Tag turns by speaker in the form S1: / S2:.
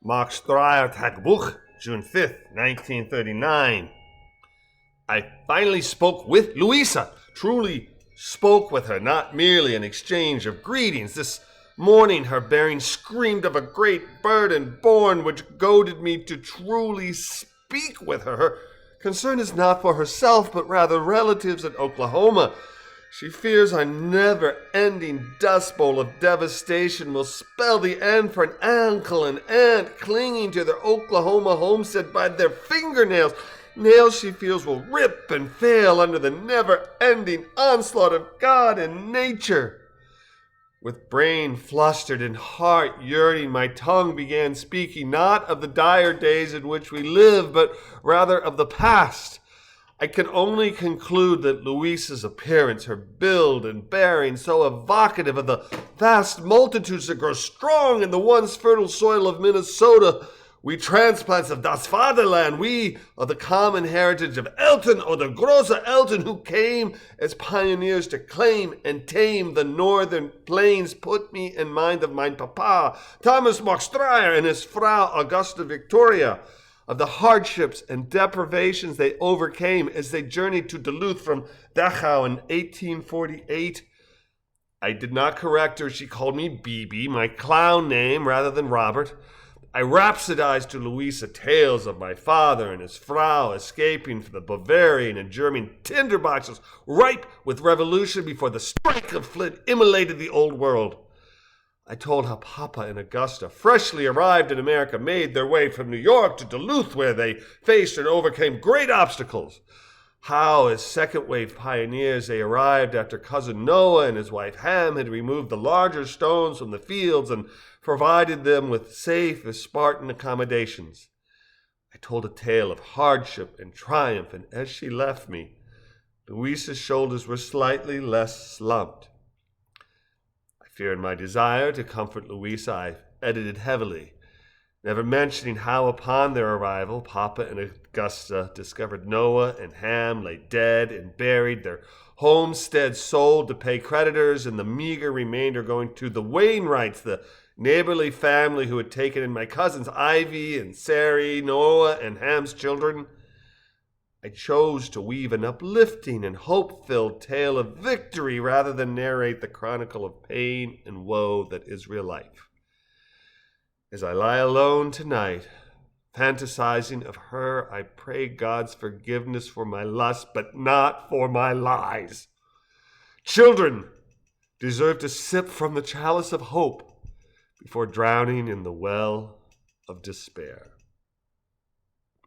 S1: Marktschreier Tagebuch, June 5th, 1939. I finally spoke with Louisa, truly spoke with her, not merely an exchange of greetings. This morning her bearing screamed of a great burden born, which goaded me to truly speak with her. Her concern is not for herself, but rather relatives in Oklahoma. She fears our never-ending dust bowl of devastation will spell the end for an uncle and aunt clinging to their Oklahoma homestead by their fingernails. Nails she feels will rip and fail under the never-ending onslaught of God and nature. With brain flustered and heart yearning, my tongue began speaking not of the dire days in which we live, but rather of the past. I can only conclude that Louisa's appearance, her build and bearing, so evocative of the vast multitudes that grow strong in the once fertile soil of Minnesota, we transplants of Das Vaterland, we of the common heritage of Elton or the Grosse Elton, who came as pioneers to claim and tame the northern plains, put me in mind of mein Papa, Thomas Marktschreier, and his Frau Augusta Victoria, of the hardships and deprivations they overcame as they journeyed to Duluth from Dachau in 1848. I did not correct her. She called me BB, my clown name, rather than Robert. I rhapsodized to Louisa tales of my father and his Frau escaping from the Bavarian and German tinderboxes ripe with revolution before the strike of flint immolated the old world. I told how Papa and Augusta, freshly arrived in America, made their way from New York to Duluth, where they faced and overcame great obstacles. How, as second-wave pioneers, they arrived after Cousin Noah and his wife Ham had removed the larger stones from the fields and provided them with safe as Spartan accommodations. I told a tale of hardship and triumph, and as she left me, Louisa's shoulders were slightly less slumped. Fear in my desire to comfort Louisa, I edited heavily, never mentioning how upon their arrival, Papa and Augusta discovered Noah and Ham lay dead and buried, their homestead sold to pay creditors, and the meager remainder going to the Wainwrights, the neighborly family who had taken in my cousins Ivy and Sari, Noah and Ham's children. I chose to weave an uplifting and hope-filled tale of victory rather than narrate the chronicle of pain and woe that is real life. As I lie alone tonight, fantasizing of her, I pray God's forgiveness for my lust, but not for my lies. Children deserve to sip from the chalice of hope before drowning in the well of despair.